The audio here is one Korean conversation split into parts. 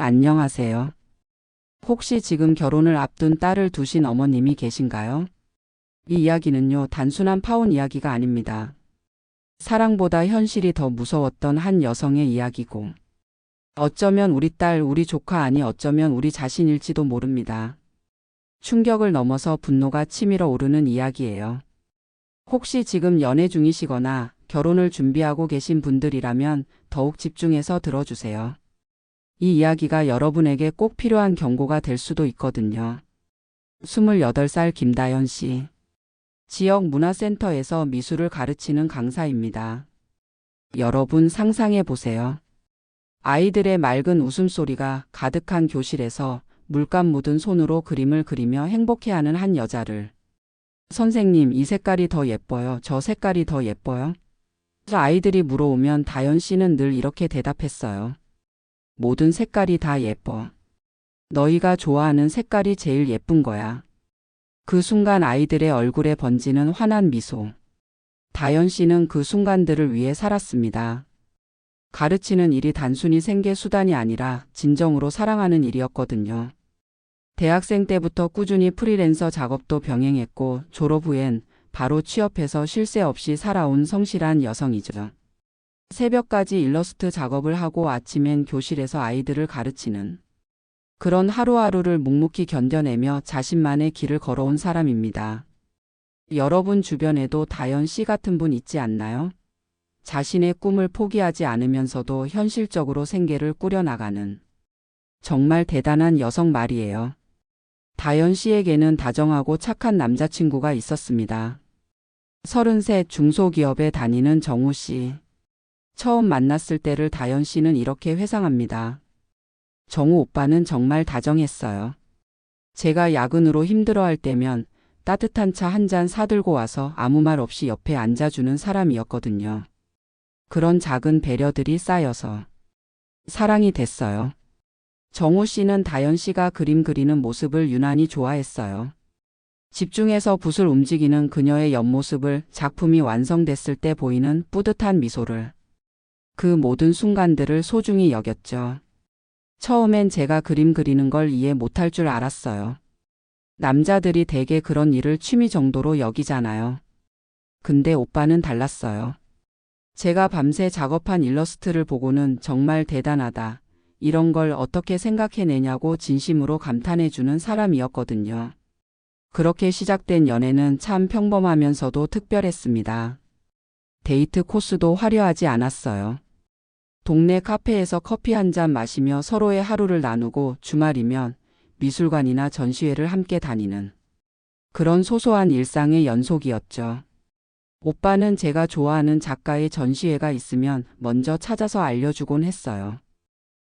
안녕하세요. 혹시 지금 결혼을 앞둔 딸을 두신 어머님이 계신가요? 이 이야기는요, 단순한 파혼 이야기가 아닙니다. 사랑보다 현실이 더 무서웠던 한 여성의 이야기고, 어쩌면 우리 딸, 우리 조카 아니 어쩌면 우리 자신일지도 모릅니다. 충격을 넘어서 분노가 치밀어 오르는 이야기예요. 혹시 지금 연애 중이시거나 결혼을 준비하고 계신 분들이라면 더욱 집중해서 들어주세요. 이 이야기가 여러분에게 꼭 필요한 경고가 될 수도 있거든요. 28살 김다연 씨. 지역 문화센터에서 미술을 가르치는 강사입니다. 여러분 상상해 보세요. 아이들의 맑은 웃음소리가 가득한 교실에서 물감 묻은 손으로 그림을 그리며 행복해하는 한 여자를. 선생님, 이 색깔이 더 예뻐요. 저 색깔이 더 예뻐요. 아이들이 물어오면 다연 씨는 늘 이렇게 대답했어요. 모든 색깔이 다 예뻐. 너희가 좋아하는 색깔이 제일 예쁜 거야. 그 순간 아이들의 얼굴에 번지는 환한 미소. 다연 씨는 그 순간들을 위해 살았습니다. 가르치는 일이 단순히 생계 수단이 아니라 진정으로 사랑하는 일이었거든요. 대학생 때부터 꾸준히 프리랜서 작업도 병행했고 졸업 후엔 바로 취업해서 쉴 새 없이 살아온 성실한 여성이죠. 새벽까지 일러스트 작업을 하고 아침엔 교실에서 아이들을 가르치는 그런 하루하루를 묵묵히 견뎌내며 자신만의 길을 걸어온 사람입니다. 여러분 주변에도 다연 씨 같은 분 있지 않나요? 자신의 꿈을 포기하지 않으면서도 현실적으로 생계를 꾸려나가는 정말 대단한 여성 말이에요. 다연 씨에게는 다정하고 착한 남자친구가 있었습니다. 33 중소기업에 다니는 정우 씨. 처음 만났을 때를 다연 씨는 이렇게 회상합니다. 정우 오빠는 정말 다정했어요. 제가 야근으로 힘들어할 때면 따뜻한 차 한 잔 사들고 와서 아무 말 없이 옆에 앉아주는 사람이었거든요. 그런 작은 배려들이 쌓여서 사랑이 됐어요. 정우 씨는 다연 씨가 그림 그리는 모습을 유난히 좋아했어요. 집중해서 붓을 움직이는 그녀의 옆모습을, 작품이 완성됐을 때 보이는 뿌듯한 미소를, 그 모든 순간들을 소중히 여겼죠. 처음엔 제가 그림 그리는 걸 이해 못할 줄 알았어요. 남자들이 대개 그런 일을 취미 정도로 여기잖아요. 근데 오빠는 달랐어요. 제가 밤새 작업한 일러스트를 보고는 정말 대단하다. 이런 걸 어떻게 생각해내냐고 진심으로 감탄해주는 사람이었거든요. 그렇게 시작된 연애는 참 평범하면서도 특별했습니다. 데이트 코스도 화려하지 않았어요. 동네 카페에서 커피 한 잔 마시며 서로의 하루를 나누고 주말이면 미술관이나 전시회를 함께 다니는 그런 소소한 일상의 연속이었죠. 오빠는 제가 좋아하는 작가의 전시회가 있으면 먼저 찾아서 알려주곤 했어요.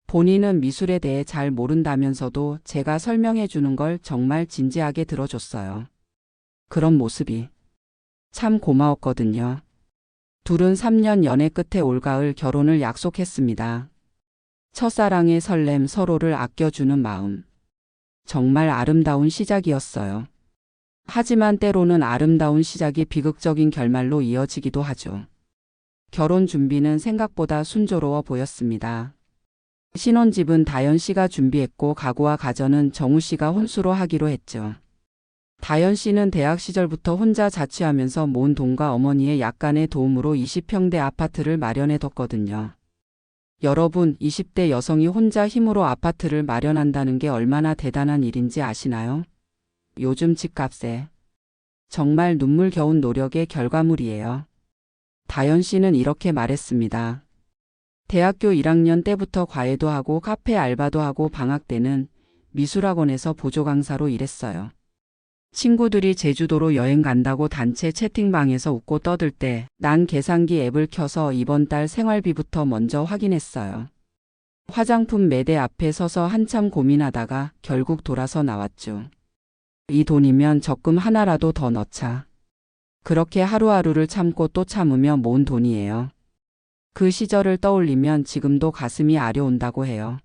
본인은 미술에 대해 잘 모른다면서도 제가 설명해 주는 걸 정말 진지하게 들어줬어요. 그런 모습이 참 고마웠거든요. 둘은 3년 연애 끝에 올가을 결혼을 약속했습니다. 첫사랑의 설렘, 서로를 아껴주는 마음. 정말 아름다운 시작이었어요. 하지만 때로는 아름다운 시작이 비극적인 결말로 이어지기도 하죠. 결혼 준비는 생각보다 순조로워 보였습니다. 신혼집은 다연 씨가 준비했고 가구와 가전은 정우 씨가 혼수로 하기로 했죠. 다연 씨는 대학 시절부터 혼자 자취하면서 모은 돈과 어머니의 약간의 도움으로 20평대 아파트를 마련해뒀거든요. 여러분, 20대 여성이 혼자 힘으로 아파트를 마련한다는 게 얼마나 대단한 일인지 아시나요? 요즘 집값에 정말 눈물겨운 노력의 결과물이에요. 다연 씨는 이렇게 말했습니다. 대학교 1학년 때부터 과외도 하고 카페 알바도 하고 방학 때는 미술학원에서 보조 강사로 일했어요. 친구들이 제주도로 여행 간다고 단체 채팅방에서 웃고 떠들 때 난 계산기 앱을 켜서 이번 달 생활비부터 먼저 확인했어요. 화장품 매대 앞에 서서 한참 고민하다가 결국 돌아서 나왔죠. 이 돈이면 적금 하나라도 더 넣자. 그렇게 하루하루를 참고 또 참으며 모은 돈이에요. 그 시절을 떠올리면 지금도 가슴이 아려온다고 해요.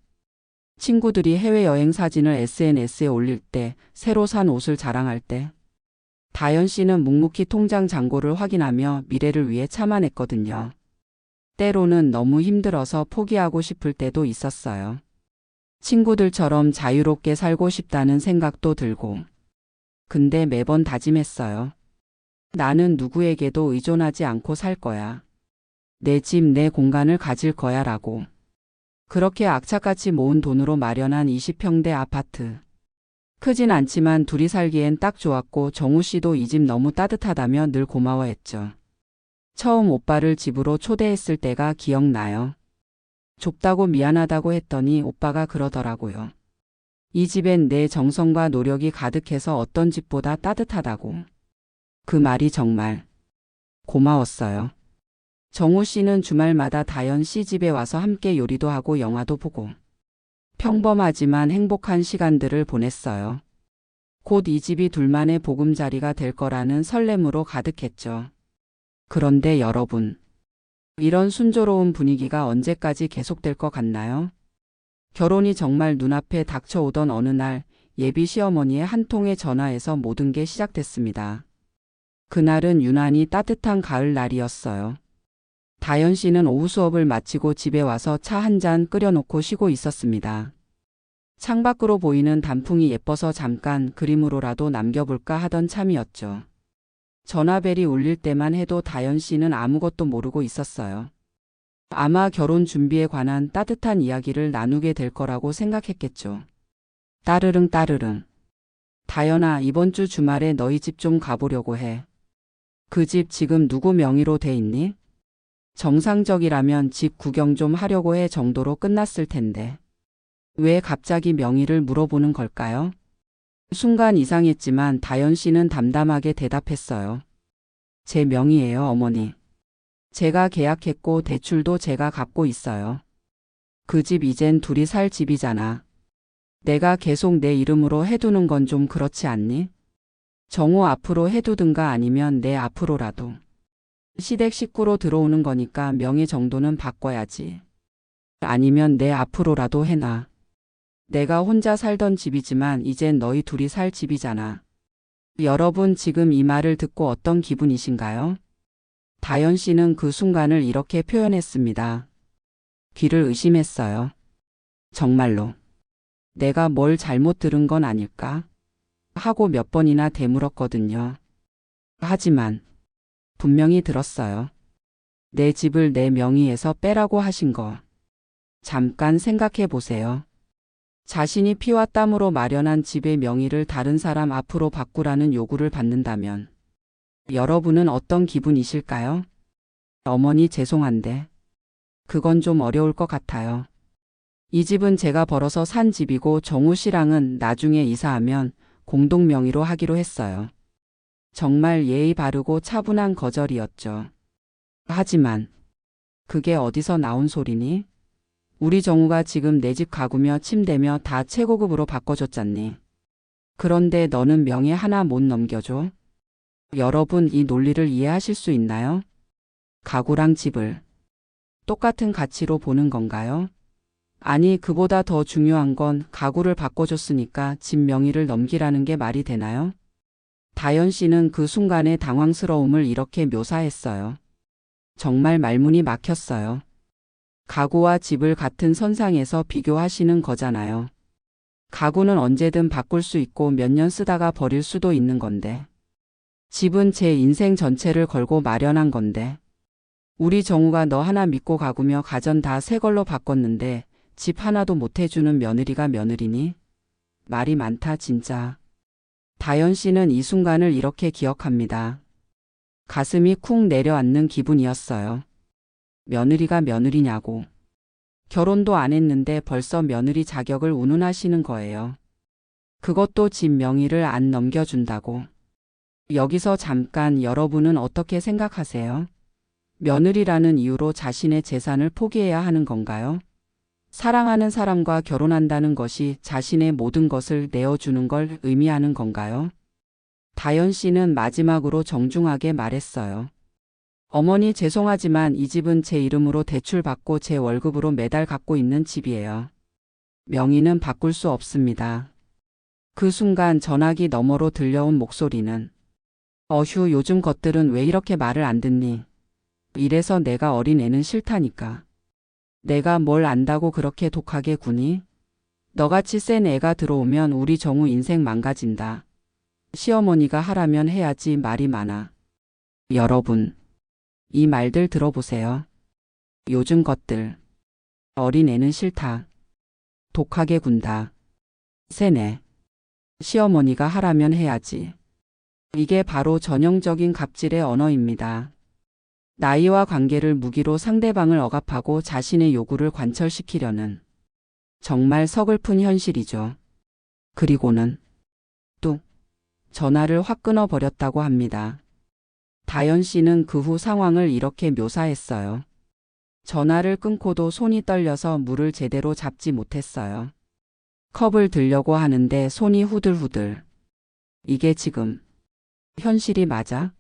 친구들이 해외여행 사진을 SNS에 올릴 때, 새로 산 옷을 자랑할 때, 다연 씨는 묵묵히 통장 잔고를 확인하며 미래를 위해 참아냈거든요. 때로는 너무 힘들어서 포기하고 싶을 때도 있었어요. 친구들처럼 자유롭게 살고 싶다는 생각도 들고. 근데 매번 다짐했어요. 나는 누구에게도 의존하지 않고 살 거야. 내 집, 내 공간을 가질 거야 라고. 그렇게 악착같이 모은 돈으로 마련한 20평대 아파트. 크진 않지만 둘이 살기엔 딱 좋았고 정우 씨도 이 집 너무 따뜻하다며 늘 고마워했죠. 처음 오빠를 집으로 초대했을 때가 기억나요. 좁다고 미안하다고 했더니 오빠가 그러더라고요. 이 집엔 내 정성과 노력이 가득해서 어떤 집보다 따뜻하다고. 그 말이 정말 고마웠어요. 정우 씨는 주말마다 다연 씨 집에 와서 함께 요리도 하고 영화도 보고 평범하지만 행복한 시간들을 보냈어요. 곧 이 집이 둘만의 보금자리가 될 거라는 설렘으로 가득했죠. 그런데 여러분, 이런 순조로운 분위기가 언제까지 계속될 것 같나요? 결혼이 정말 눈앞에 닥쳐오던 어느 날 예비 시어머니의 한 통의 전화에서 모든 게 시작됐습니다. 그날은 유난히 따뜻한 가을 날이었어요. 다연 씨는 오후 수업을 마치고 집에 와서 차 한 잔 끓여놓고 쉬고 있었습니다. 창밖으로 보이는 단풍이 예뻐서 잠깐 그림으로라도 남겨볼까 하던 참이었죠. 전화벨이 울릴 때만 해도 다연 씨는 아무것도 모르고 있었어요. 아마 결혼 준비에 관한 따뜻한 이야기를 나누게 될 거라고 생각했겠죠. 따르릉 따르릉. 다연아, 이번 주 주말에 너희 집 좀 가보려고 해. 그 집 지금 누구 명의로 돼 있니? 정상적이라면 집 구경 좀 하려고 해 정도로 끝났을 텐데. 왜 갑자기 명의를 물어보는 걸까요? 순간 이상했지만 다연 씨는 담담하게 대답했어요. 제 명의예요, 어머니. 제가 계약했고 대출도 제가 갚고 있어요. 그 집 이젠 둘이 살 집이잖아. 내가 계속 내 이름으로 해두는 건 좀 그렇지 않니? 정우 앞으로 해두든가 아니면 내 앞으로라도. 시댁 식구로 들어오는 거니까 명의 정도는 바꿔야지. 아니면 내 앞으로라도 해놔. 내가 혼자 살던 집이지만 이젠 너희 둘이 살 집이잖아. 여러분 지금 이 말을 듣고 어떤 기분이신가요? 다연 씨는 그 순간을 이렇게 표현했습니다. 귀를 의심했어요. 정말로. 내가 뭘 잘못 들은 건 아닐까? 하고 몇 번이나 되물었거든요. 하지만 분명히 들었어요. 내 집을 내 명의에서 빼라고 하신 거. 잠깐 생각해 보세요. 자신이 피와 땀으로 마련한 집의 명의를 다른 사람 앞으로 바꾸라는 요구를 받는다면 여러분은 어떤 기분이실까요? 어머니 죄송한데 그건 좀 어려울 것 같아요. 이 집은 제가 벌어서 산 집이고 정우 씨랑은 나중에 이사하면 공동 명의로 하기로 했어요. 정말 예의 바르고 차분한 거절이었죠. 하지만 그게 어디서 나온 소리니? 우리 정우가 지금 내 집 가구며 침대며 다 최고급으로 바꿔줬잖니. 그런데 너는 명예 하나 못 넘겨줘? 여러분 이 논리를 이해하실 수 있나요? 가구랑 집을 똑같은 가치로 보는 건가요? 아니 그보다 더 중요한 건 가구를 바꿔줬으니까 집 명의를 넘기라는 게 말이 되나요? 다연 씨는 그 순간의 당황스러움을 이렇게 묘사했어요. 정말 말문이 막혔어요. 가구와 집을 같은 선상에서 비교하시는 거잖아요. 가구는 언제든 바꿀 수 있고 몇 년 쓰다가 버릴 수도 있는 건데. 집은 제 인생 전체를 걸고 마련한 건데. 우리 정우가 너 하나 믿고 가구며 가전 다 새 걸로 바꿨는데 집 하나도 못 해주는 며느리가 며느리니? 말이 많다 진짜. 다연 씨는 이 순간을 이렇게 기억합니다. 가슴이 쿵 내려앉는 기분이었어요. 며느리가 며느리냐고. 결혼도 안 했는데 벌써 며느리 자격을 운운하시는 거예요. 그것도 집 명의를 안 넘겨준다고. 여기서 잠깐 여러분은 어떻게 생각하세요? 며느리라는 이유로 자신의 재산을 포기해야 하는 건가요? 사랑하는 사람과 결혼한다는 것이 자신의 모든 것을 내어주는 걸 의미하는 건가요? 다연 씨는 마지막으로 정중하게 말했어요. 어머니 죄송하지만 이 집은 제 이름으로 대출받고 제 월급으로 매달 갖고 있는 집이에요. 명의는 바꿀 수 없습니다. 그 순간 전화기 너머로 들려온 목소리는 어휴 요즘 것들은 왜 이렇게 말을 안 듣니? 이래서 내가 어린 애는 싫다니까. 내가 뭘 안다고 그렇게 독하게 구니? 너같이 센 애가 들어오면 우리 정우 인생 망가진다. 시어머니가 하라면 해야지 말이 많아. 여러분, 이 말들 들어보세요. 요즘 것들. 어린애는 싫다. 독하게 군다. 센 애. 시어머니가 하라면 해야지. 이게 바로 전형적인 갑질의 언어입니다. 나이와 관계를 무기로 상대방을 억압하고 자신의 요구를 관철시키려는 정말 서글픈 현실이죠. 그리고는 뚝 전화를 확 끊어버렸다고 합니다. 다연 씨는 그 후 상황을 이렇게 묘사했어요. 전화를 끊고도 손이 떨려서 물을 제대로 잡지 못했어요. 컵을 들려고 하는데 손이 후들후들. 이게 지금 현실이 맞아?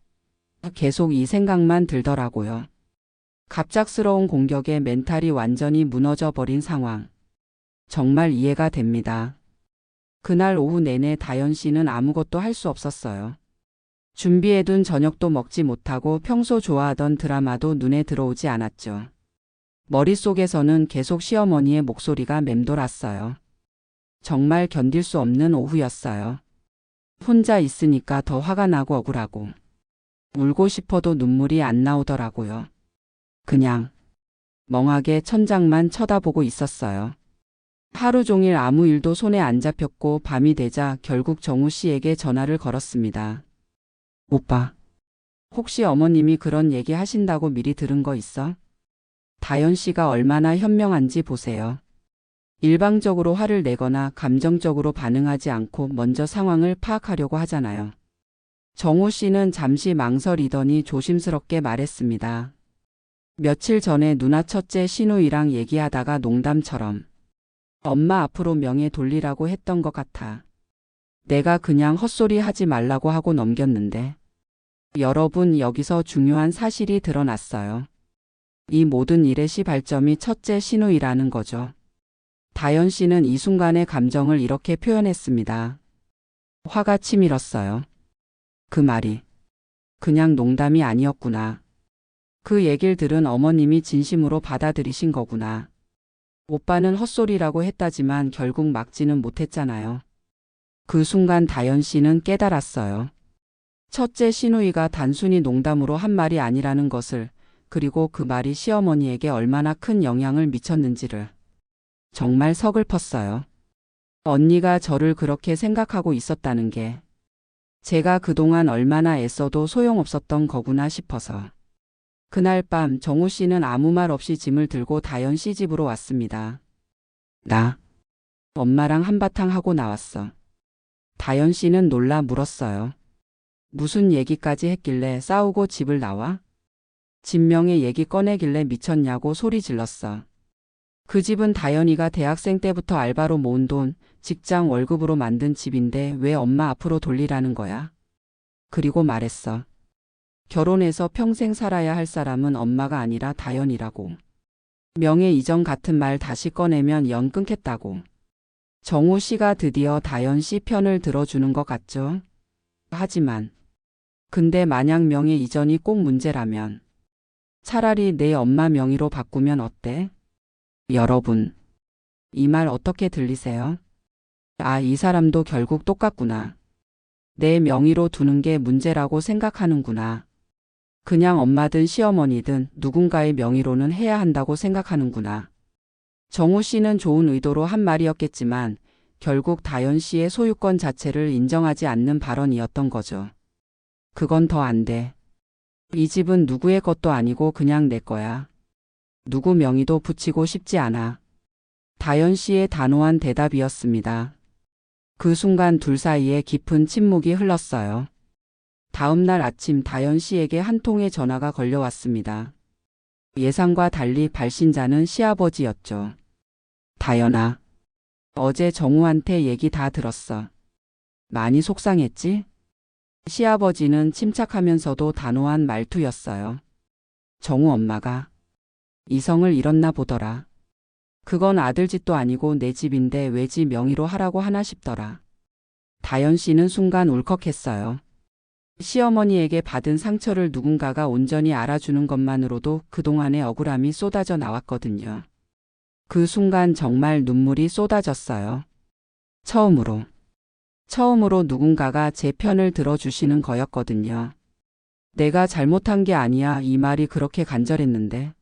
계속 이 생각만 들더라고요. 갑작스러운 공격에 멘탈이 완전히 무너져 버린 상황. 정말 이해가 됩니다. 그날 오후 내내 다연 씨는 아무것도 할 수 없었어요. 준비해둔 저녁도 먹지 못하고 평소 좋아하던 드라마도 눈에 들어오지 않았죠. 머릿속에서는 계속 시어머니의 목소리가 맴돌았어요. 정말 견딜 수 없는 오후였어요. 혼자 있으니까 더 화가 나고 억울하고 울고 싶어도 눈물이 안 나오더라고요. 그냥 멍하게 천장만 쳐다보고 있었어요. 하루 종일 아무 일도 손에 안 잡혔고 밤이 되자 결국 정우 씨에게 전화를 걸었습니다. 오빠, 혹시 어머님이 그런 얘기 하신다고 미리 들은 거 있어? 다연 씨가 얼마나 현명한지 보세요. 일방적으로 화를 내거나 감정적으로 반응하지 않고 먼저 상황을 파악하려고 하잖아요. 정우 씨는 잠시 망설이더니 조심스럽게 말했습니다. 며칠 전에 누나 첫째 신우이랑 얘기하다가 농담처럼 엄마 앞으로 명예 돌리라고 했던 것 같아. 내가 그냥 헛소리 하지 말라고 하고 넘겼는데. 여러분, 여기서 중요한 사실이 드러났어요. 이 모든 일의 시발점이 첫째 신우이라는 거죠. 다연 씨는 이 순간의 감정을 이렇게 표현했습니다. 화가 치밀었어요. 그 말이 그냥 농담이 아니었구나. 그 얘기를 들은 어머님이 진심으로 받아들이신 거구나. 오빠는 헛소리라고 했다지만 결국 막지는 못했잖아요. 그 순간 다연 씨는 깨달았어요. 첫째 신우이가 단순히 농담으로 한 말이 아니라는 것을, 그리고 그 말이 시어머니에게 얼마나 큰 영향을 미쳤는지를. 정말 서글펐어요. 언니가 저를 그렇게 생각하고 있었다는 게 제가 그동안 얼마나 애써도 소용없었던 거구나 싶어서. 그날 밤 정우 씨는 아무 말 없이 짐을 들고 다연 씨 집으로 왔습니다. 나 엄마랑 한바탕 하고 나왔어. 다연 씨는 놀라 물었어요. 무슨 얘기까지 했길래 싸우고 집을 나와? 진명의 얘기 꺼내길래 미쳤냐고 소리 질렀어. 그 집은 다연이가 대학생 때부터 알바로 모은 돈, 직장 월급으로 만든 집인데 왜 엄마 앞으로 돌리라는 거야? 그리고 말했어. 결혼해서 평생 살아야 할 사람은 엄마가 아니라 다연이라고. 명예 이전 같은 말 다시 꺼내면 연 끊겠다고. 정우 씨가 드디어 다연 씨 편을 들어주는 것 같죠? 하지만 근데 만약 명예 이전이 꼭 문제라면 차라리 내 엄마 명의로 바꾸면 어때? 여러분, 이 말 어떻게 들리세요? 아, 이 사람도 결국 똑같구나. 내 명의로 두는 게 문제라고 생각하는구나. 그냥 엄마든 시어머니든 누군가의 명의로는 해야 한다고 생각하는구나. 정우 씨는 좋은 의도로 한 말이었겠지만 결국 다연 씨의 소유권 자체를 인정하지 않는 발언이었던 거죠. 그건 더 안 돼. 이 집은 누구의 것도 아니고 그냥 내 거야. 누구 명의도 붙이고 싶지 않아. 다연 씨의 단호한 대답이었습니다. 그 순간 둘 사이에 깊은 침묵이 흘렀어요. 다음 날 아침 다연 씨에게 한 통의 전화가 걸려왔습니다. 예상과 달리 발신자는 시아버지였죠. 다연아, 어제 정우한테 얘기 다 들었어. 많이 속상했지? 시아버지는 침착하면서도 단호한 말투였어요. 정우 엄마가 이성을 잃었나 보더라. 그건 아들 집도 아니고 내 집인데 왜 지 명의로 하라고 하나 싶더라. 다연 씨는 순간 울컥했어요. 시어머니에게 받은 상처를 누군가가 온전히 알아주는 것만으로도 그동안의 억울함이 쏟아져 나왔거든요. 그 순간 정말 눈물이 쏟아졌어요. 처음으로 누군가가 제 편을 들어주시는 거였거든요. 내가 잘못한 게 아니야, 이 말이 그렇게 간절했는데.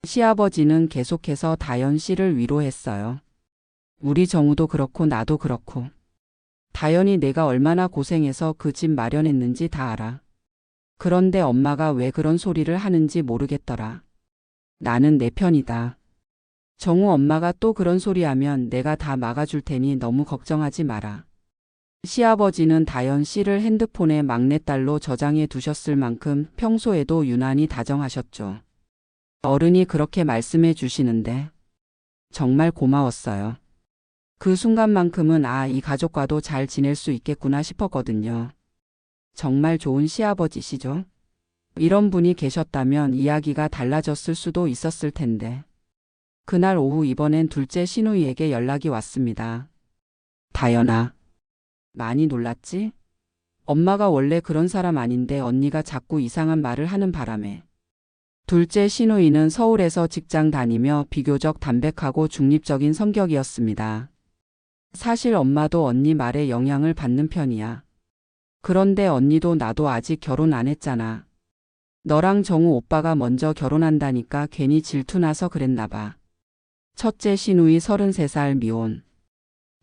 시아버지는 계속해서 다연 씨를 위로했어요. 우리 정우도 그렇고 나도 그렇고. 다연이 내가 얼마나 고생해서 그 집 마련했는지 다 알아. 그런데 엄마가 왜 그런 소리를 하는지 모르겠더라. 나는 내 편이다. 정우 엄마가 또 그런 소리 하면 내가 다 막아줄 테니 너무 걱정하지 마라. 시아버지는 다연 씨를 핸드폰에 막내딸로 저장해 두셨을 만큼 평소에도 유난히 다정하셨죠. 어른이 그렇게 말씀해 주시는데 정말 고마웠어요. 그 순간만큼은 이 가족과도 잘 지낼 수 있겠구나 싶었거든요. 정말 좋은 시아버지시죠? 이런 분이 계셨다면 이야기가 달라졌을 수도 있었을 텐데. 그날 오후 이번엔 둘째 시누이에게 연락이 왔습니다. 다연아, 많이 놀랐지? 엄마가 원래 그런 사람 아닌데 언니가 자꾸 이상한 말을 하는 바람에. 둘째 시누이는 서울에서 직장 다니며 비교적 담백하고 중립적인 성격이었습니다. 사실 엄마도 언니 말에 영향을 받는 편이야. 그런데 언니도 나도 아직 결혼 안 했잖아. 너랑 정우 오빠가 먼저 결혼한다니까 괜히 질투나서 그랬나 봐. 첫째 시누이 33살 미혼.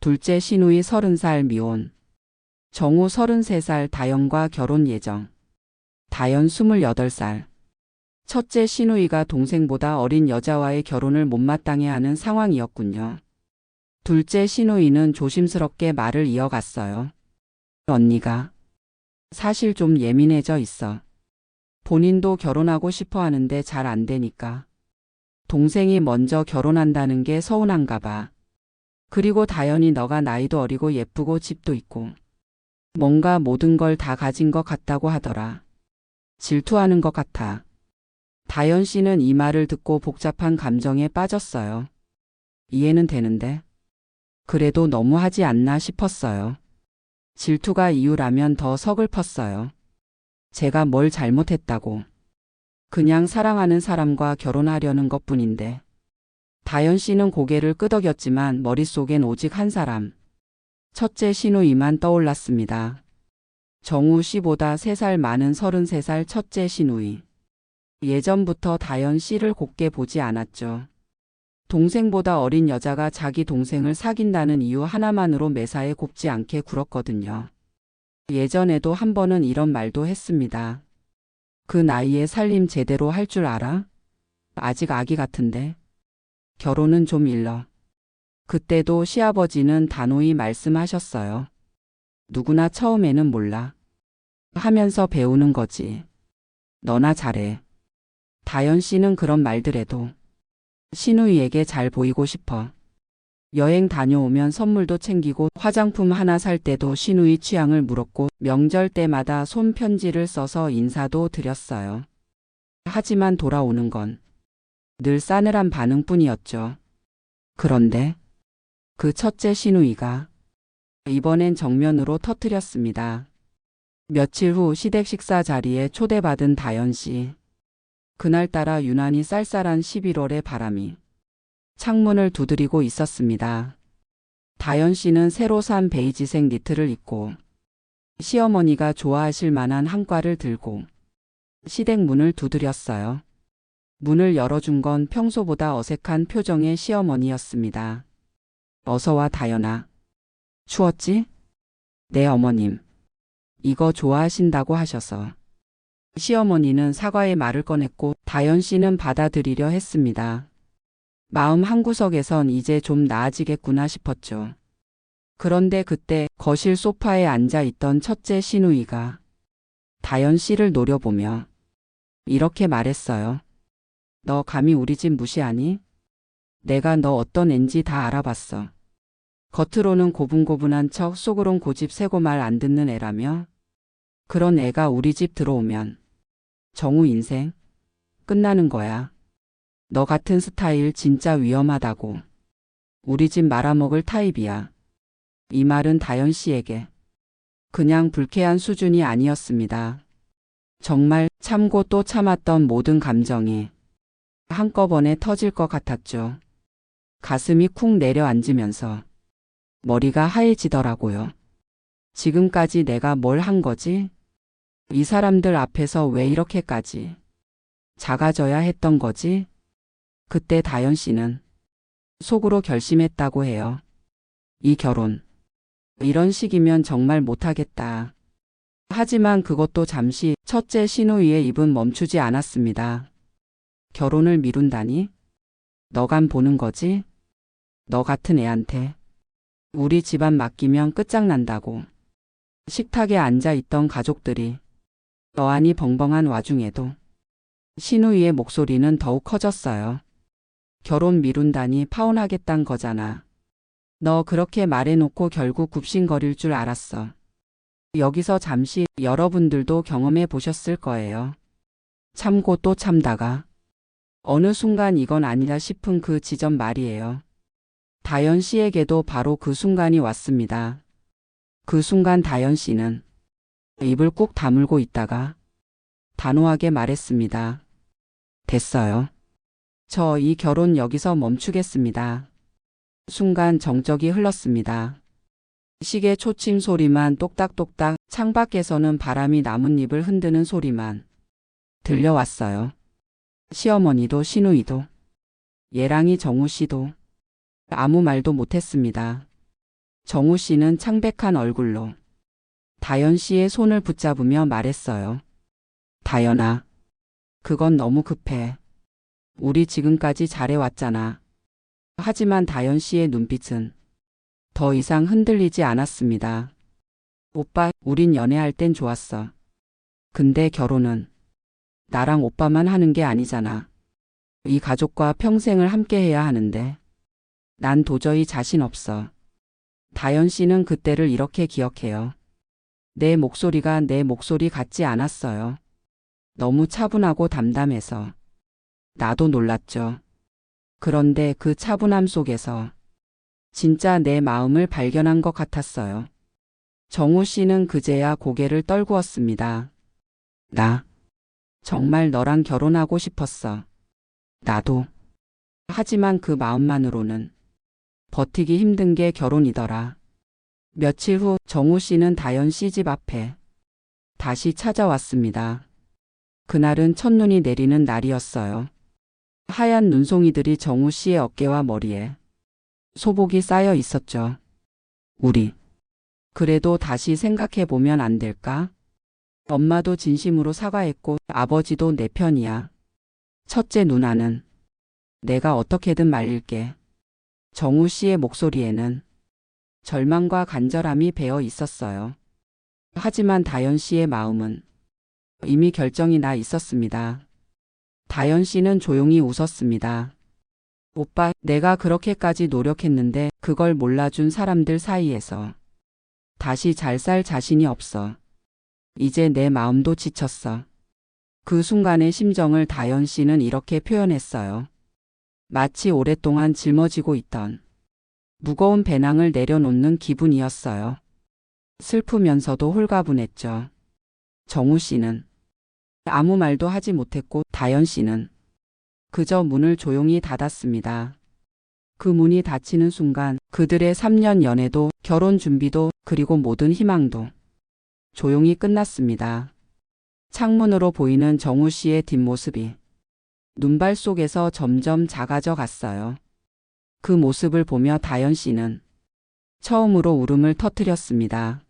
둘째 시누이 30살 미혼. 정우 33살 다연과 결혼 예정. 다연 28살. 첫째 시누이가 동생보다 어린 여자와의 결혼을 못마땅해 하는 상황이었군요. 둘째 시누이는 조심스럽게 말을 이어갔어요. 언니가 사실 좀 예민해져 있어. 본인도 결혼하고 싶어 하는데 잘 안 되니까. 동생이 먼저 결혼한다는 게 서운한가 봐. 그리고 다연이 너가 나이도 어리고 예쁘고 집도 있고 뭔가 모든 걸 다 가진 것 같다고 하더라. 질투하는 것 같아. 다연 씨는 이 말을 듣고 복잡한 감정에 빠졌어요. 이해는 되는데 그래도 너무하지 않나 싶었어요. 질투가 이유라면 더 서글펐어요. 제가 뭘 잘못했다고. 그냥 사랑하는 사람과 결혼하려는 것뿐인데. 다연 씨는 고개를 끄덕였지만 머릿속엔 오직 한 사람. 첫째 시누이만 떠올랐습니다. 정우 씨보다 3살 많은 33살 첫째 시누이. 예전부터 다연 씨를 곱게 보지 않았죠. 동생보다 어린 여자가 자기 동생을 사귄다는 이유 하나만으로 매사에 곱지 않게 굴었거든요. 예전에도 한 번은 이런 말도 했습니다. 그 나이에 살림 제대로 할 줄 알아? 아직 아기 같은데. 결혼은 좀 일러. 그때도 시아버지는 단호히 말씀하셨어요. 누구나 처음에는 몰라. 하면서 배우는 거지. 너나 잘해. 다연 씨는 그런 말들에도 시누이에게 잘 보이고 싶어. 여행 다녀오면 선물도 챙기고 화장품 하나 살 때도 시누이 취향을 물었고 명절 때마다 손편지를 써서 인사도 드렸어요. 하지만 돌아오는 건 늘 싸늘한 반응뿐이었죠. 그런데 그 첫째 시누이가 이번엔 정면으로 터뜨렸습니다. 며칠 후 시댁 식사 자리에 초대받은 다연 씨. 그날따라 유난히 쌀쌀한 11월의 바람이 창문을 두드리고 있었습니다. 다연 씨는 새로 산 베이지색 니트를 입고 시어머니가 좋아하실 만한 한과를 들고 시댁 문을 두드렸어요. 문을 열어준 건 평소보다 어색한 표정의 시어머니였습니다. 어서 와 다연아. 추웠지? 네 어머님. 이거 좋아하신다고 하셔서. 시어머니는 사과의 말을 꺼냈고 다연 씨는 받아들이려 했습니다. 마음 한구석에선 이제 좀 나아지겠구나 싶었죠. 그런데 그때 거실 소파에 앉아 있던 첫째 시누이가 다연 씨를 노려보며 이렇게 말했어요. 너 감히 우리 집 무시하니? 내가 너 어떤 앤지 다 알아봤어. 겉으로는 고분고분한 척 속으론 고집세고 말 안 듣는 애라며? 그런 애가 우리 집 들어오면 정우 인생 끝나는 거야. 너 같은 스타일 진짜 위험하다고. 우리 집 말아먹을 타입이야. 이 말은 다연 씨에게 그냥 불쾌한 수준이 아니었습니다. 정말 참고 또 참았던 모든 감정이 한꺼번에 터질 것 같았죠. 가슴이 쿵 내려앉으면서 머리가 하얘지더라고요. 지금까지 내가 뭘 한 거지? 이 사람들 앞에서 왜 이렇게까지 작아져야 했던 거지? 그때 다현 씨는 속으로 결심했다고 해요. 이 결혼. 이런 식이면 정말 못하겠다. 하지만 그것도 잠시 첫째 신우이의 입은 멈추지 않았습니다. 결혼을 미룬다니? 너간 보는 거지? 너 같은 애한테. 우리 집안 맡기면 끝장난다고. 식탁에 앉아 있던 가족들이 어안이 벙벙한 와중에도 신우이의 목소리는 더욱 커졌어요. 결혼 미룬다니 파혼하겠단 거잖아. 너 그렇게 말해놓고 결국 굽신거릴 줄 알았어. 여기서 잠시 여러분들도 경험해 보셨을 거예요. 참고 또 참다가 어느 순간 이건 아니다 싶은 그 지점 말이에요. 다현 씨에게도 바로 그 순간이 왔습니다. 그 순간 다현 씨는 입을 꾹 다물고 있다가 단호하게 말했습니다. 됐어요. 저 이 결혼 여기서 멈추겠습니다. 순간 정적이 흘렀습니다. 시계 초침 소리만 똑딱똑딱, 창밖에서는 바람이 나뭇잎을 흔드는 소리만 들려왔어요. 시어머니도 신우이도 예랑이 정우 씨도 아무 말도 못했습니다. 정우 씨는 창백한 얼굴로 다현 씨의 손을 붙잡으며 말했어요. 다현아, 그건 너무 급해. 우리 지금까지 잘해왔잖아. 하지만 다현 씨의 눈빛은 더 이상 흔들리지 않았습니다. 오빠, 우린 연애할 땐 좋았어. 근데 결혼은 나랑 오빠만 하는 게 아니잖아. 이 가족과 평생을 함께 해야 하는데 난 도저히 자신 없어. 다현 씨는 그때를 이렇게 기억해요. 내 목소리가 내 목소리 같지 않았어요. 너무 차분하고 담담해서 나도 놀랐죠. 그런데 그 차분함 속에서 진짜 내 마음을 발견한 것 같았어요. 정우 씨는 그제야 고개를 떨구었습니다. 나 정말 너랑 결혼하고 싶었어. 나도. 하지만 그 마음만으로는 버티기 힘든 게 결혼이더라. 며칠 후 정우 씨는 다현 씨 집 앞에 다시 찾아왔습니다. 그날은 첫눈이 내리는 날이었어요. 하얀 눈송이들이 정우 씨의 어깨와 머리에 소복이 쌓여 있었죠. 우리 그래도 다시 생각해 보면 안 될까? 엄마도 진심으로 사과했고 아버지도 내 편이야. 첫째 누나는 내가 어떻게든 말릴게. 정우 씨의 목소리에는 절망과 간절함이 배어 있었어요. 하지만 다현 씨의 마음은 이미 결정이 나 있었습니다. 다현 씨는 조용히 웃었습니다. 오빠, 내가 그렇게까지 노력했는데 그걸 몰라준 사람들 사이에서 다시 잘 살 자신이 없어. 이제 내 마음도 지쳤어. 그 순간의 심정을 다현 씨는 이렇게 표현했어요. 마치 오랫동안 짊어지고 있던 무거운 배낭을 내려놓는 기분이었어요. 슬프면서도 홀가분했죠. 정우 씨는 아무 말도 하지 못했고 다현 씨는 그저 문을 조용히 닫았습니다. 그 문이 닫히는 순간 그들의 3년 연애도 결혼 준비도 그리고 모든 희망도 조용히 끝났습니다. 창문으로 보이는 정우 씨의 뒷모습이 눈발 속에서 점점 작아져 갔어요. 그 모습을 보며 다현 씨는 처음으로 울음을 터뜨렸습니다.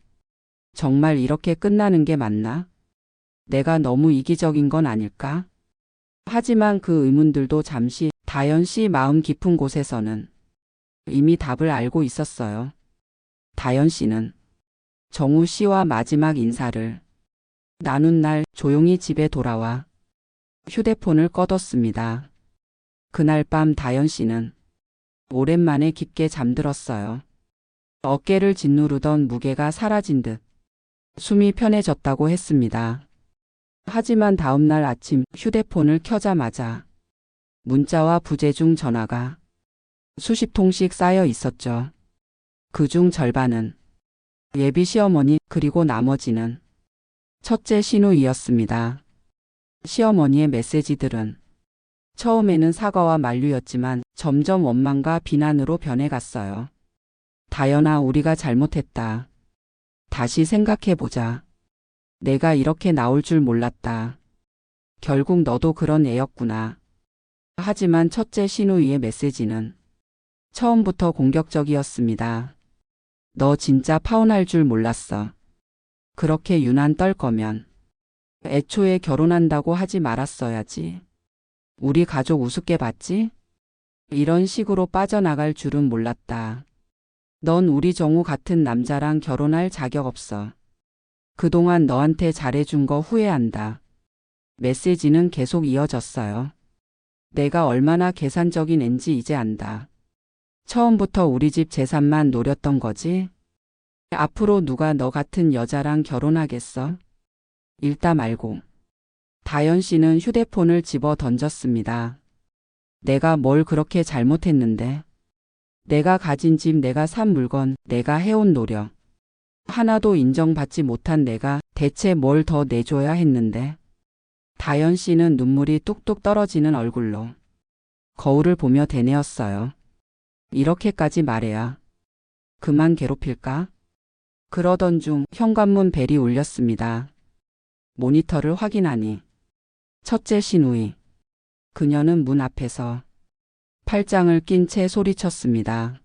정말 이렇게 끝나는 게 맞나? 내가 너무 이기적인 건 아닐까? 하지만 그 의문들도 잠시 다현 씨 마음 깊은 곳에서는 이미 답을 알고 있었어요. 다현 씨는 정우 씨와 마지막 인사를 나눈 날 조용히 집에 돌아와 휴대폰을 꺼뒀습니다. 그날 밤 다현 씨는 오랜만에 깊게 잠들었어요. 어깨를 짓누르던 무게가 사라진 듯 숨이 편해졌다고 했습니다. 하지만 다음날 아침 휴대폰을 켜자마자 문자와 부재중 전화가 수십 통씩 쌓여 있었죠. 그중 절반은 예비 시어머니 그리고 나머지는 첫째 신우이였습니다. 시어머니의 메시지들은 처음에는 사과와 만류였지만 점점 원망과 비난으로 변해갔어요. 다연아, 우리가 잘못했다. 다시 생각해보자. 내가 이렇게 나올 줄 몰랐다. 결국 너도 그런 애였구나. 하지만 첫째 신우이의 메시지는 처음부터 공격적이었습니다. 너 진짜 파혼할 줄 몰랐어. 그렇게 유난 떨 거면 애초에 결혼한다고 하지 말았어야지. 우리 가족 우습게 봤지? 이런 식으로 빠져나갈 줄은 몰랐다. 넌 우리 정우 같은 남자랑 결혼할 자격 없어. 그동안 너한테 잘해준 거 후회한다. 메시지는 계속 이어졌어요. 내가 얼마나 계산적인 앤지 이제 안다. 처음부터 우리 집 재산만 노렸던 거지? 앞으로 누가 너 같은 여자랑 결혼하겠어? 읽다 말고. 다연 씨는 휴대폰을 집어 던졌습니다. 내가 뭘 그렇게 잘못했는데? 내가 가진 집, 내가 산 물건, 내가 해온 노력. 하나도 인정받지 못한 내가 대체 뭘 더 내줘야 했는데? 다연 씨는 눈물이 뚝뚝 떨어지는 얼굴로 거울을 보며 되뇌었어요. 이렇게까지 말해야 그만 괴롭힐까? 그러던 중 현관문 벨이 울렸습니다. 모니터를 확인하니 첫째 신우이. 그녀는 문 앞에서 팔짱을 낀 채 소리쳤습니다.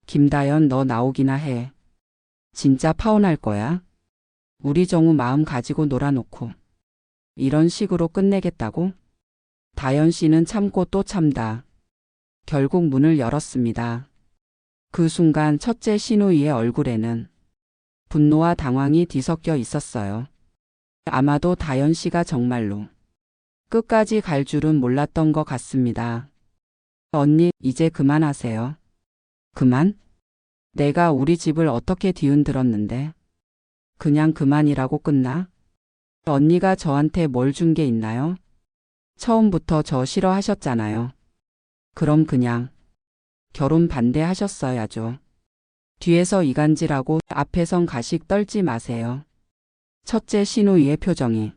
김다연, 너 나오기나 해. 진짜 파혼할 거야? 우리 정우 마음 가지고 놀아놓고 이런 식으로 끝내겠다고? 다연 씨는 참고 또 참다. 결국 문을 열었습니다. 그 순간 첫째 신우이의 얼굴에는 분노와 당황이 뒤섞여 있었어요. 아마도 다연 씨가 정말로 끝까지 갈 줄은 몰랐던 것 같습니다. 언니, 이제 그만하세요. 그만? 내가 우리 집을 어떻게 뒤흔들었는데? 그냥 그만이라고 끝나? 언니가 저한테 뭘 준 게 있나요? 처음부터 저 싫어하셨잖아요. 그럼 그냥 결혼 반대하셨어야죠. 뒤에서 이간질하고 앞에선 가식 떨지 마세요. 첫째 신우이의 표정이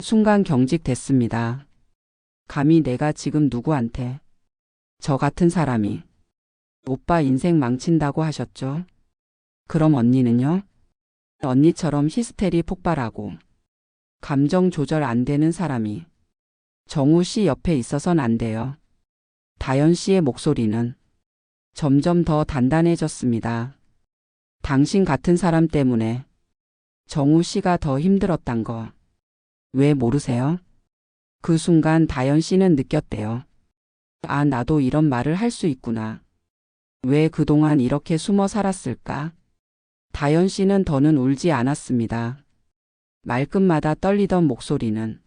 순간 경직됐습니다. 감히 내가 지금 누구한테 저 같은 사람이 오빠 인생 망친다고 하셨죠? 그럼 언니는요? 언니처럼 히스테리 폭발하고 감정 조절 안 되는 사람이 정우 씨 옆에 있어선 안 돼요. 다연 씨의 목소리는 점점 더 단단해졌습니다. 당신 같은 사람 때문에 정우 씨가 더 힘들었단 거 왜 모르세요? 그 순간 다연 씨는 느꼈대요. 아, 나도 이런 말을 할 수 있구나. 왜 그동안 이렇게 숨어 살았을까? 다연 씨는 더는 울지 않았습니다. 말끝마다 떨리던 목소리는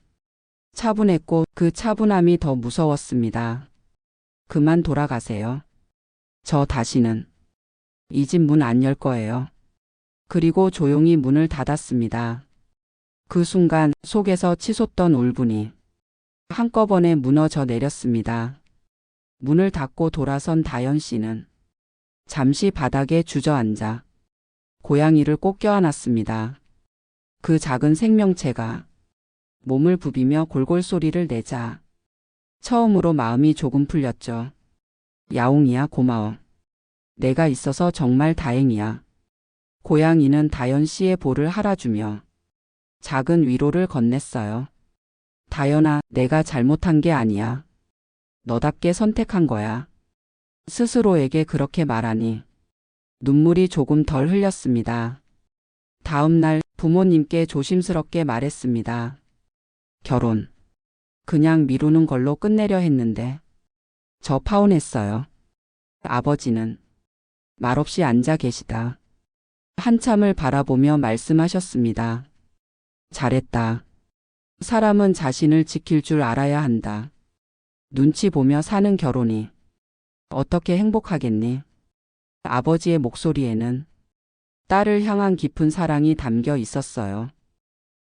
차분했고 그 차분함이 더 무서웠습니다. 그만 돌아가세요. 저 다시는 이 집 문 안 열 거예요. 그리고 조용히 문을 닫았습니다. 그 순간 속에서 치솟던 울분이 한꺼번에 무너져 내렸습니다. 문을 닫고 돌아선 다연 씨는 잠시 바닥에 주저앉아 고양이를 꼭 껴안았습니다. 그 작은 생명체가 몸을 부비며 골골 소리를 내자 처음으로 마음이 조금 풀렸죠. 야옹이야, 고마워. 내가 있어서 정말 다행이야. 고양이는 다연 씨의 볼을 할아주며 작은 위로를 건넸어요. 다연아, 내가 잘못한 게 아니야. 너답게 선택한 거야. 스스로에게 그렇게 말하니 눈물이 조금 덜 흘렸습니다. 다음 날 부모님께 조심스럽게 말했습니다. 결혼 그냥 미루는 걸로 끝내려 했는데 저 파혼했어요. 아버지는 말없이 앉아 계시다 한참을 바라보며 말씀하셨습니다. 잘했다. 사람은 자신을 지킬 줄 알아야 한다. 눈치 보며 사는 결혼이 어떻게 행복하겠니? 아버지의 목소리에는 딸을 향한 깊은 사랑이 담겨 있었어요.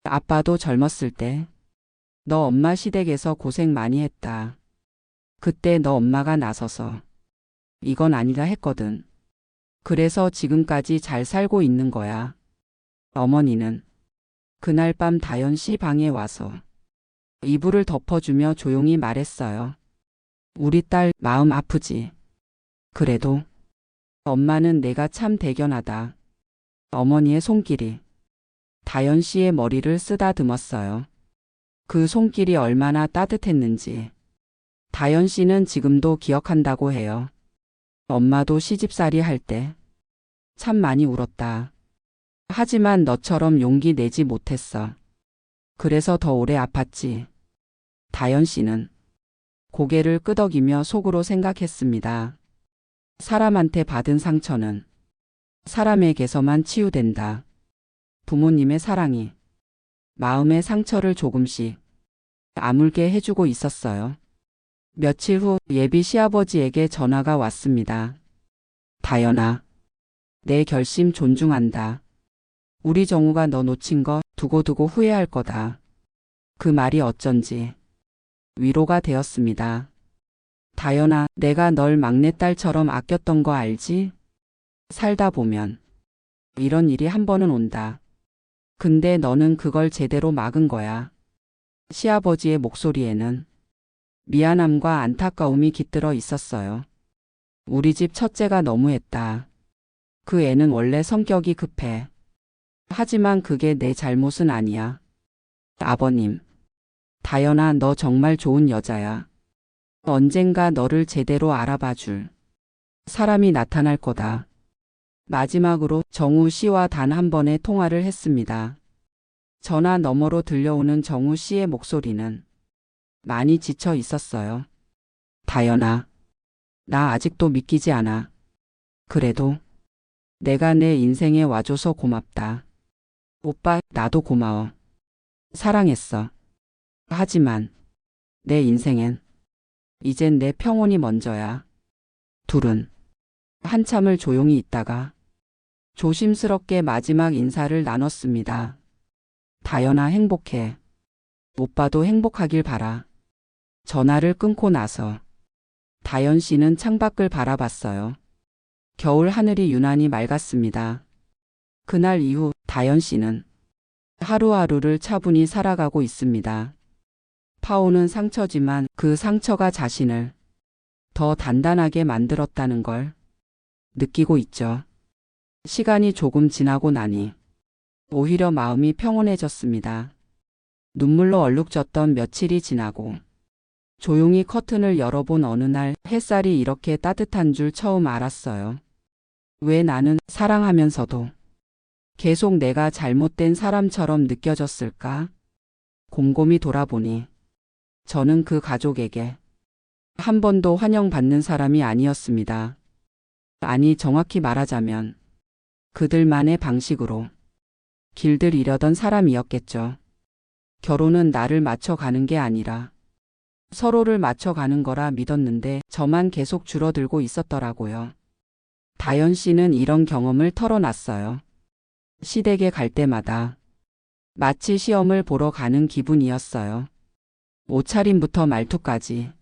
아빠도 젊었을 때 너 엄마 시댁에서 고생 많이 했다. 그때 너 엄마가 나서서 이건 아니다 했거든. 그래서 지금까지 잘 살고 있는 거야. 어머니는 그날 밤 다연 씨 방에 와서 이불을 덮어주며 조용히 말했어요. 우리 딸 마음 아프지. 그래도 엄마는 내가 참 대견하다. 어머니의 손길이 다연 씨의 머리를 쓰다듬었어요. 그 손길이 얼마나 따뜻했는지 다연 씨는 지금도 기억한다고 해요. 엄마도 시집살이 할 때 참 많이 울었다. 하지만 너처럼 용기 내지 못했어. 그래서 더 오래 아팠지. 다연 씨는 고개를 끄덕이며 속으로 생각했습니다. 사람한테 받은 상처는 사람에게서만 치유된다. 부모님의 사랑이 마음의 상처를 조금씩 아물게 해주고 있었어요. 며칠 후 예비 시아버지에게 전화가 왔습니다. 다연아, 내 결심 존중한다. 우리 정우가 너 놓친 거 두고두고 후회할 거다. 그 말이 어쩐지 위로가 되었습니다. 다연아, 내가 널 막내딸처럼 아꼈던 거 알지? 살다 보면 이런 일이 한 번은 온다. 근데 너는 그걸 제대로 막은 거야. 시아버지의 목소리에는 미안함과 안타까움이 깃들어 있었어요. 우리 집 첫째가 너무했다. 그 애는 원래 성격이 급해. 하지만 그게 내 잘못은 아니야. 아버님, 다연아, 너 정말 좋은 여자야. 언젠가 너를 제대로 알아봐 줄 사람이 나타날 거다. 마지막으로 정우 씨와 단 한 번의 통화를 했습니다. 전화 너머로 들려오는 정우 씨의 목소리는 많이 지쳐 있었어요. 다연아, 나 아직도 믿기지 않아. 그래도 내가 내 인생에 와줘서 고맙다. 오빠, 나도 고마워. 사랑했어. 하지만 내 인생엔 이젠 내 평온이 먼저야. 둘은 한참을 조용히 있다가 조심스럽게 마지막 인사를 나눴습니다. 다연아, 행복해. 오빠도 행복하길 바라. 전화를 끊고 나서 다연 씨는 창밖을 바라봤어요. 겨울 하늘이 유난히 맑았습니다. 그날 이후 다연 씨는 하루하루를 차분히 살아가고 있습니다. 파오는 상처지만 그 상처가 자신을 더 단단하게 만들었다는 걸 느끼고 있죠. 시간이 조금 지나고 나니 오히려 마음이 평온해졌습니다. 눈물로 얼룩졌던 며칠이 지나고 조용히 커튼을 열어본 어느 날 햇살이 이렇게 따뜻한 줄 처음 알았어요. 왜 나는 사랑하면서도 계속 내가 잘못된 사람처럼 느껴졌을까? 곰곰이 돌아보니 저는 그 가족에게 한 번도 환영받는 사람이 아니었습니다. 아니, 정확히 말하자면 그들만의 방식으로 길들 잃려던 사람이었겠죠. 결혼은 나를 맞춰가는 게 아니라 서로를 맞춰가는 거라 믿었는데 저만 계속 줄어들고 있었더라고요. 다연 씨는 이런 경험을 털어놨어요. 시댁에 갈 때마다 마치 시험을 보러 가는 기분이었어요. 옷차림부터 말투까지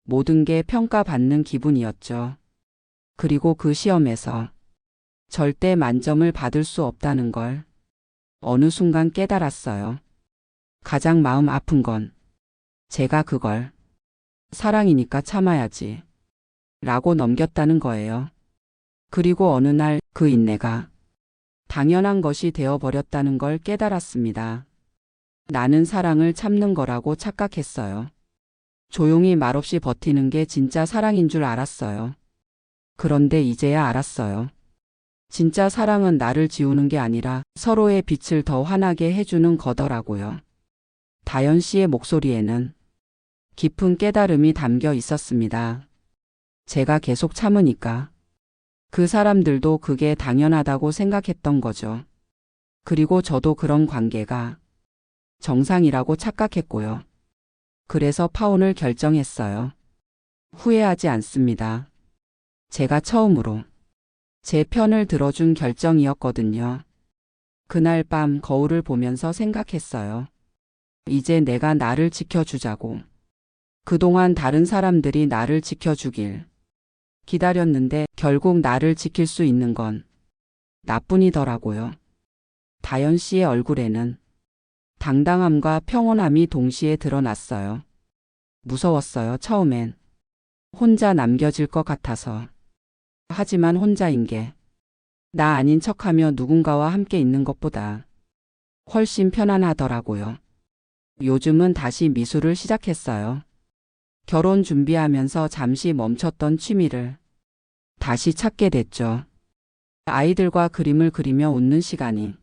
모든 게 평가받는 기분이었죠. 그리고 그 시험에서 절대 만점을 받을 수 없다는 걸 어느 순간 깨달았어요. 가장 마음 아픈 건 제가 그걸 사랑이니까 참아야지 라고 넘겼다는 거예요. 그리고 어느 날 그 인내가 당연한 것이 되어버렸다는 걸 깨달았습니다. 나는 사랑을 참는 거라고 착각했어요. 조용히 말없이 버티는 게 진짜 사랑인 줄 알았어요. 그런데 이제야 알았어요. 진짜 사랑은 나를 지우는 게 아니라 서로의 빛을 더 환하게 해주는 거더라고요. 다연 씨의 목소리에는 깊은 깨달음이 담겨 있었습니다. 제가 계속 참으니까 그 사람들도 그게 당연하다고 생각했던 거죠. 그리고 저도 그런 관계가 정상이라고 착각했고요. 그래서 파혼을 결정했어요. 후회하지 않습니다. 제가 처음으로 제 편을 들어준 결정이었거든요. 그날 밤 거울을 보면서 생각했어요. 이제 내가 나를 지켜주자고. 그동안 다른 사람들이 나를 지켜주길 기다렸는데 결국 나를 지킬 수 있는 건 나뿐이더라고요. 다연 씨의 얼굴에는 당당함과 평온함이 동시에 드러났어요. 무서웠어요, 처음엔. 혼자 남겨질 것 같아서. 하지만 혼자인 게 나 아닌 척하며 누군가와 함께 있는 것보다 훨씬 편안하더라고요. 요즘은 다시 미술을 시작했어요. 결혼 준비하면서 잠시 멈췄던 취미를 다시 찾게 됐죠. 아이들과 그림을 그리며 웃는 시간이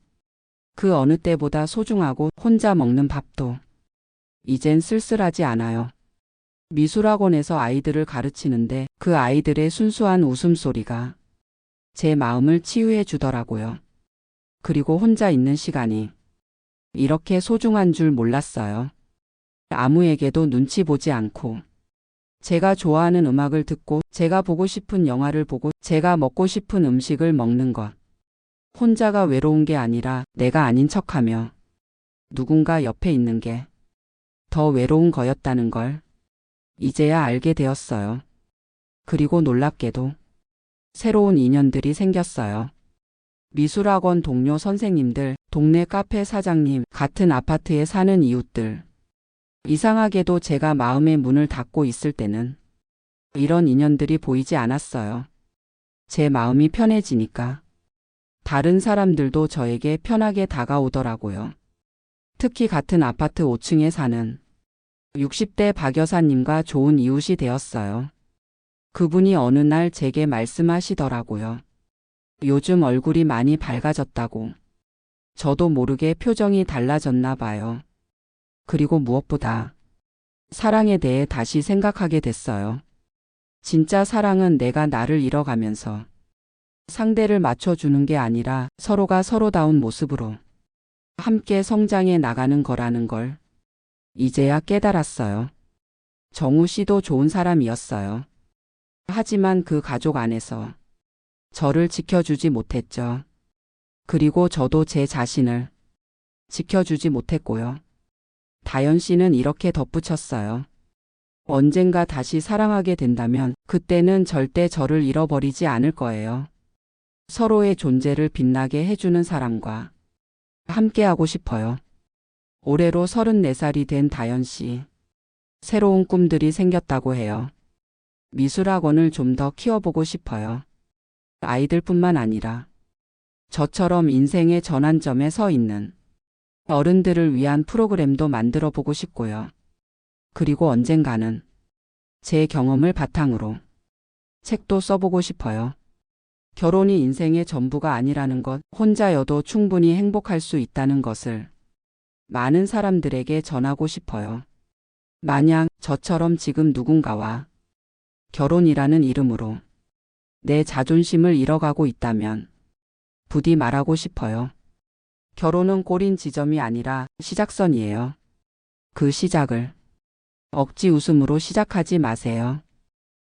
그 어느 때보다 소중하고 혼자 먹는 밥도 이젠 쓸쓸하지 않아요. 미술학원에서 아이들을 가르치는데 그 아이들의 순수한 웃음소리가 제 마음을 치유해 주더라고요. 그리고 혼자 있는 시간이 이렇게 소중한 줄 몰랐어요. 아무에게도 눈치 보지 않고 제가 좋아하는 음악을 듣고 제가 보고 싶은 영화를 보고 제가 먹고 싶은 음식을 먹는 것. 혼자가 외로운 게 아니라 내가 아닌 척하며 누군가 옆에 있는 게 더 외로운 거였다는 걸 이제야 알게 되었어요. 그리고 놀랍게도 새로운 인연들이 생겼어요. 미술학원 동료 선생님들, 동네 카페 사장님, 같은 아파트에 사는 이웃들. 이상하게도 제가 마음의 문을 닫고 있을 때는 이런 인연들이 보이지 않았어요. 제 마음이 편해지니까 다른 사람들도 저에게 편하게 다가오더라고요. 특히 같은 아파트 5층에 사는 60대 박 여사님과 좋은 이웃이 되었어요. 그분이 어느 날 제게 말씀하시더라고요. 요즘 얼굴이 많이 밝아졌다고. 저도 모르게 표정이 달라졌나 봐요. 그리고 무엇보다 사랑에 대해 다시 생각하게 됐어요. 진짜 사랑은 내가 나를 잃어가면서 상대를 맞춰주는 게 아니라 서로가 서로다운 모습으로 함께 성장해 나가는 거라는 걸 이제야 깨달았어요. 정우 씨도 좋은 사람이었어요. 하지만 그 가족 안에서 저를 지켜주지 못했죠. 그리고 저도 제 자신을 지켜주지 못했고요. 다연 씨는 이렇게 덧붙였어요. 언젠가 다시 사랑하게 된다면 그때는 절대 저를 잃어버리지 않을 거예요. 서로의 존재를 빛나게 해주는 사람과 함께하고 싶어요. 올해로 34살이 된 다연 씨. 새로운 꿈들이 생겼다고 해요. 미술학원을 좀 더 키워보고 싶어요. 아이들뿐만 아니라 저처럼 인생의 전환점에 서 있는 어른들을 위한 프로그램도 만들어 보고 싶고요. 그리고 언젠가는 제 경험을 바탕으로 책도 써보고 싶어요. 결혼이 인생의 전부가 아니라는 것, 혼자여도 충분히 행복할 수 있다는 것을 많은 사람들에게 전하고 싶어요. 만약 저처럼 지금 누군가와 결혼이라는 이름으로 내 자존심을 잃어가고 있다면 부디 말하고 싶어요. 결혼은 꼬린 지점이 아니라 시작선이에요. 그 시작을 억지 웃음으로 시작하지 마세요.